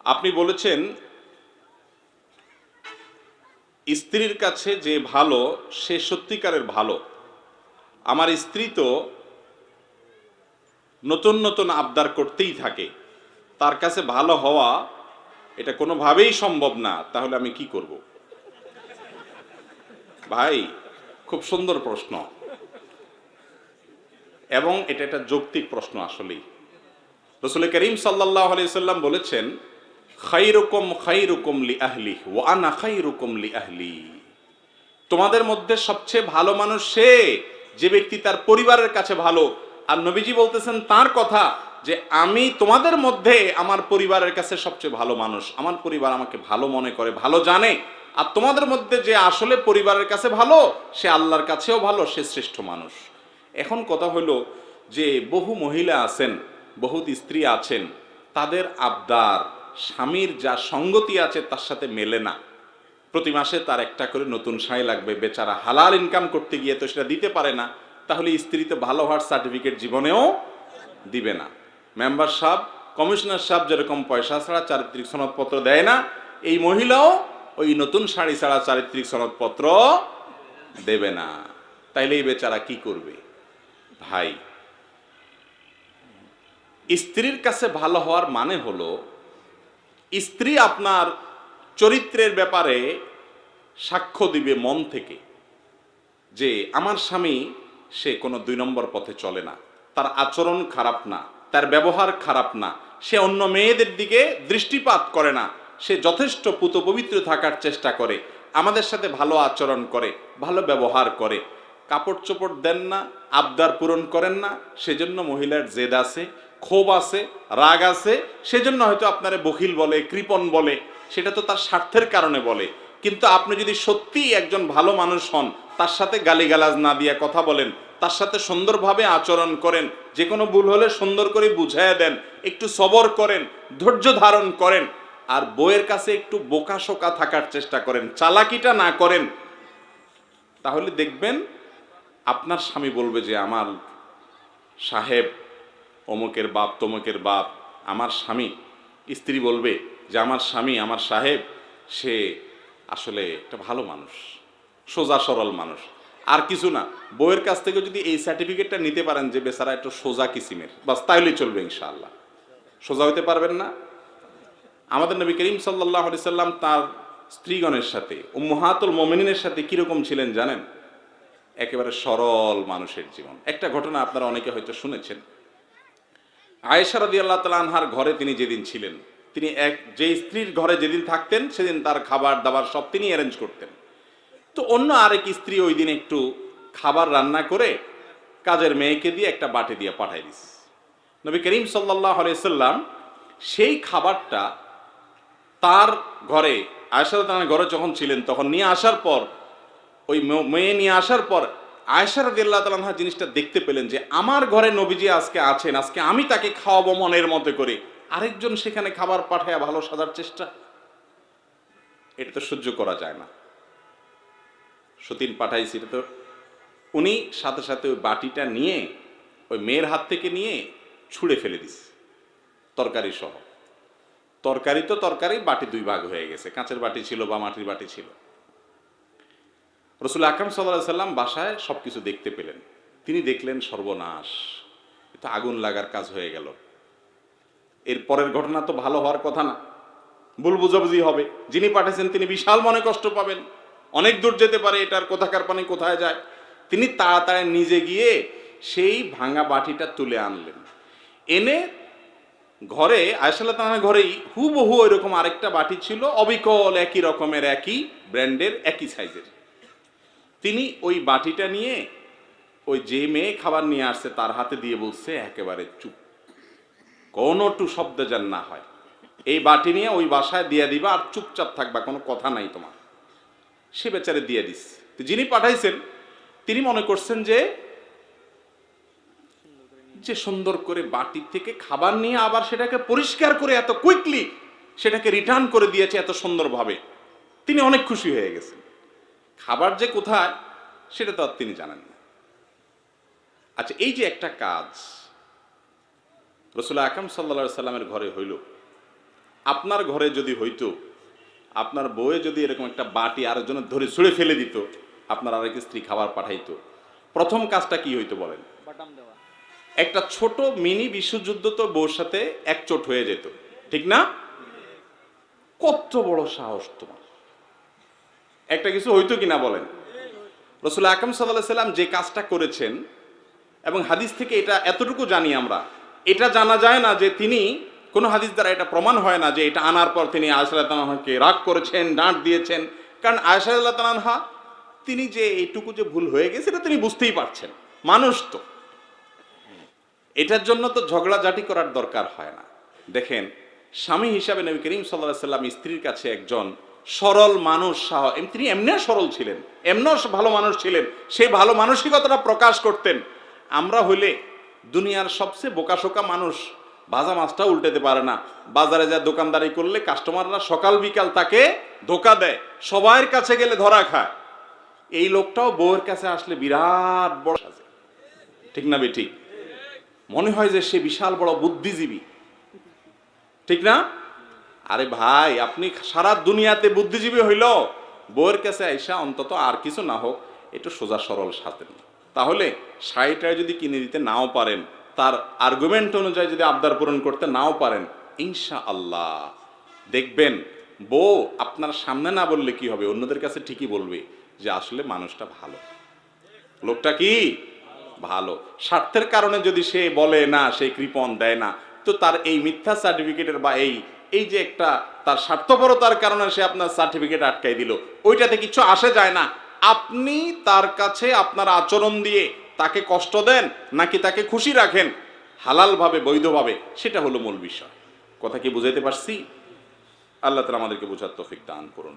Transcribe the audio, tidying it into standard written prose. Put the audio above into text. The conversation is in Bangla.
আপনি বলেছেন স্ত্রীর কাছে যে ভালো সে সত্যিকারের ভালো। আমার স্ত্রী তো নতুন নতুন আবদার করতেই থাকে, তার কাছে ভালো হওয়া এটা কোনোভাবেই সম্ভব না, তাহলে আমি কি করব? ভাই, খুব সুন্দর প্রশ্ন এবং এটা একটা যৌক্তিক প্রশ্ন। আসলেই রাসূল করিম সাল্লাল্লাহু আলাইহি সাল্লাম বলেছেন, খাইরুকুম খাইরুকুম লি আহলি ওয়া আনা খাইরুকুম লি আহলি। তোমাদের মধ্যে সবচেয়ে ভালো মানুষ সে যে ব্যক্তি তার পরিবারের কাছে ভালো। আর নবীজি বলতেছেন তার কথা যে আমি তোমাদের মধ্যে আমার পরিবারের কাছে সবচেয়ে ভালো মানুষ, আমার পরিবার আমাকে ভালো মনে করে, ভালো জানে। আর তোমাদের মধ্যে যে আসলে পরিবারের কাছে ভালো সে আল্লাহর কাছেও ভালো, সে শ্রেষ্ঠ মানুষ। এখন কথা হলো যে বহু মহিলা আছেন, বহুত স্ত্রী আছেন, তাদের আবদার স্বামীর যা সঙ্গতি আছে তার সাথে মেলে না। প্রতি মাসে তার একটা করে নতুন শাড়ি লাগবে, বেচারা হালাল ইনকাম করতে গিয়ে তো সেটা দিতে পারে না, তাহলে স্ত্রী তো ভালো হওয়ার সার্টিফিকেট জীবনেও দিবে না। মেম্বার সাহেব, কমিশনার সাহেব যেরকম পয়সা ছাড়া চারিত্রিক সনদপত্র দেয় না, এই মহিলাও ওই নতুন শাড়ি ছাড়া চারিত্রিক সনদপত্র দেবে না। তাইলে এই বেচারা কি করবে? ভাই, স্ত্রীর কাছে ভালো হওয়ার মানে হলো স্ত্রী আপনার চরিত্রের ব্যাপারে সাক্ষ্য দিবে মন থেকে যে আমার স্বামী সে কোনো 2 নম্বর পথে চলে না, তার আচরণ খারাপ না, তার ব্যবহার খারাপ না, সে অন্য মেয়েদের দিকে দৃষ্টিপাত করে না, সে যথেষ্ট পুত পবিত্র থাকার চেষ্টা করে, আমাদের সাথে ভালো আচরণ করে, ভালো ব্যবহার করে, কাপড় চোপড় দেন না, আবদার পূরণ করেন না, সেজন্য মহিলার জেদ আছে, ক্ষোভ আছে, রাগ আছে, সেজন্য হয়তো আপনারে বখিল বলে, কৃপণ বলে, সেটা তো তার স্বার্থের কারণে বলে। কিন্তু আপনি যদি সত্যিই একজন ভালো মানুষ হন, তার সাথে গালিগালাজ না দিয়ে কথা বলেন, তার সাথে সুন্দরভাবে আচরণ করেন, যে কোনো ভুল হলে সুন্দর করে বুঝাইয়া দেন, একটু সবর করেন, ধৈর্য ধারণ করেন, আর বউয়ের কাছে একটু বোকাশোকা থাকার চেষ্টা করেন, চালাকিটা না করেন, তাহলে দেখবেন আপনার স্বামী বলবে যে আমার সাহেব অমুকের বাপ তমুকের বাপ আমার স্বামী। স্ত্রী বলবে যে আমার স্বামী, আমার সাহেব, সে আসলে একটা ভালো মানুষ, সোজা সরল মানুষ, আর কিছু না। বউয়ের কাছ থেকে যদি এই সার্টিফিকেটটা নিতে পারেন যে বেচারা একটু সোজা কিসিমের, বাস তাইলেই চলবে ইনশাআল্লাহ। সোজা হইতে পারবেন না? আমাদের নবী করিম সাল্লাল্লাহু আলাইহি সাল্লাম তার স্ত্রীগণের সাথে, উম্মাহাতুল মুমিনিনের সাথে কিরকম ছিলেন জানেন? একেবারে সরল মানুষের জীবন। একটা ঘটনা আপনারা অনেকে হয়তো শুনেছেন। আয়েশা রাদিয়াল্লাহু তাআলা আনহার ঘরে তিনি যেদিন ছিলেন, তিনি যে স্ত্রীর ঘরে যেদিন থাকতেন সেদিন তার খাবার দাবার সব তিনি অ্যারেঞ্জ করতেন। তো অন্য আরেক স্ত্রী ওই দিন একটু খাবার রান্না করে কাজের মেয়েকে দিয়ে একটা বাটি দিয়ে পাঠাই দিস। নবী করিম সাল্লাল্লাহু আলাইহি সাল্লাম সেই খাবারটা তার ঘরে, আয়েশা রাদিয়াল্লাহু ঘরে যখন ছিলেন তখন নিয়ে আসার পর, ওই মেয়ে নিয়ে আসার পর আয়েশা রাদিয়াল্লাহু তাআলা আনহা জিনিসটা দেখতে পেলেন যে আমার ঘরে নবীজি আজকে আছেন, আজকে আমি তাকে খাওয়াবো মনের মতো করে, আরেকজন সেখানে খাবার পাঠায় ভালো সাজার চেষ্টা, এটা তো সহ্য করা যায় না। সতীন পাঠাইছি, এটা তো উনি সাথে সাথে ওই বাটিটা নিয়ে ওই মেয়ের হাত থেকে নিয়ে ছুঁড়ে ফেলে দিস, তরকারি সহ। তরকারি তো তরকারি, বাটি 2 ভাগ হয়ে গেছে, কাঁচের বাটি ছিল বা মাটির বাটি ছিল। রাসূল আকরাম সাল্লাল্লাহু আলাইহি সাল্লাম বাসায় সবকিছু দেখতে পেলেন। তিনি দেখলেন সর্বনাশ, এটা আগুন লাগার কাজ হয়ে গেল। এর পরের ঘটনা তো ভালো হওয়ার কথা না, ভুল বুঝাবুঝি হবে, যিনি পাঠিয়েছেন তিনি বিশাল মনে কষ্ট পাবেন, অনেক দূর যেতে পারে, এটার কোথাকার পানি কোথায় যায়। তিনি তাড়াতাড়ি নিজে গিয়ে সেই ভাঙা বাটিটা তুলে আনলেন, এনে ঘরে আয়েশা রাদিয়াল্লাহু তাআলার ঘরেই হুবহু এরকম আরেকটা বাটি ছিল, অবিকল একই রকমের, একই ব্র্যান্ডের, একই সাইজের। তিনি ওই বাটিটা নিয়ে ওই যে মেয়ে খাবার নিয়ে আসছে তার হাতে দিয়ে বলছে, একেবারে চুপ, কোনো টু শব্দ যেন না হয়, এই বাটি নিয়ে ওই বাসায় দিয়ে দিবা আর চুপচাপ থাকবা, কোনো কথা নাই তোমার। সে বেচারে দিয়ে দিস। যিনি পাঠাইছেন তিনি মনে করছেন যে সুন্দর করে বাটি থেকে খাবার নিয়ে আবার সেটাকে পরিষ্কার করে এত কুইকলি সেটাকে রিটার্ন করে দিয়েছে এত সুন্দরভাবে, তিনি অনেক খুশি হয়ে গেছেন। খাবার যে কোথায় সেটা তো আর তিনি জানেন না। আচ্ছা, এই যে একটা কাজ রাসূল আকরাম সাল্লাল্লাহু আলাইহি সাল্লামের ঘরে হইল, আপনার ঘরে যদি হইতো, আপনার বউয়ে যদি এরকম একটা বাটি আরেকজনের ধরে ছুঁড়ে ফেলে দিত, আপনার আরেক স্ত্রী খাবার পাঠাইতো, প্রথম কাজটা কি হইতো বলেন? একটা ছোট মিনি বিশ্বযুদ্ধ তো বউর সাথে একচোট হয়ে যেত, ঠিক না? কত বড় সাহস তোমার! একটা কিছু হইতো কিনা বলেন? রাসূল আকরাম সাল্লাল্লাহু আলাইহি সাল্লাম যে কাজটা করেছেন, এবং হাদিস থেকে এটা এতটুকু জানি আমরা, এটা জানা যায় না যে তিনি, কোনো হাদিস দ্বারা এটা প্রমাণ হয় না যে এটা আনার পর তিনি আয়েশা রাদিয়াল্লাহু আনহাকে রাগ করেছেন, ডাঁট দিয়েছেন। কারণ আয়েশা রাদিয়াল্লাহু আনহা তিনি যে এইটুকু যে ভুল হয়ে গেছে এটা তিনি বুঝতেই পারছেন, মানুষ তো। এটার জন্য তো ঝগড়াঝাটি করার দরকার হয় না। দেখেন, স্বামী হিসাবে নবী করিম সাল্লাল্লাহু আলাইহি সাল্লাম স্ত্রীর কাছে একজন সরল মানুষ, তিনি এমনিও সরল ছিলেন, এমনিও ভালো মানুষ ছিলেন, সেই ভালো মানসিকতাটা প্রকাশ করতেন। আমরা হইলে দুনিয়ার সবচেয়ে বোকাশোকা মানুষ, ভাজা মাছটা উল্টাতে পারে না, বাজারে যা দোকানদারি করলে কাস্টমাররা সকাল বিকাল তাকে ধোকা দেয়, সবার কাছে গেলে ধরা খায়। এই লোকটাও বউয়ের কাছে আসলে বিরাট বড় সাজে, ঠিক না বেঠিক? মনে হয় যে সে বিশাল বড় বুদ্ধিজীবী, ঠিক না? আরে ভাই, আপনি সারা দুনিয়াতে বুদ্ধিজীবী হইল, বউয়ের কাছে আইসা অন্তত আর কিছু না হোক একটু সোজা সরল সাথে, তাহলে শাড়িটায় যদি কিনে দিতে নাও পারেন, তার আর্গুমেন্ট অনুযায়ী যদি আবদার পূরণ করতে নাও পারেন, ইনশাআল্লাহ দেখবেন বউ আপনার সামনে না বললে কি হবে, অন্যদের কাছে ঠিকই বলবে যে আসলে মানুষটা ভালো, লোকটা কি ভালো। স্বার্থের কারণে যদি সে বলে না, সে কৃপণ দেয় না, তো তার এই মিথ্যা সার্টিফিকেটের বা এই যে একটা তার স্বার্থপরতার কারণে সে আপনার সার্টিফিকেট আটকাই দিল, ওইটাতে কিছু আসে যায় না। আপনি তার কাছে আপনার আচরণ দিয়ে তাকে কষ্ট দেন নাকি তাকে খুশি রাখেন হালালভাবে, বৈধভাবে, সেটা হলো মূল বিষয়। কথা কি বুঝাইতে পারছি? আল্লাহ তাআলা আমাদেরকে বোঝার তৌফিক দান করুন।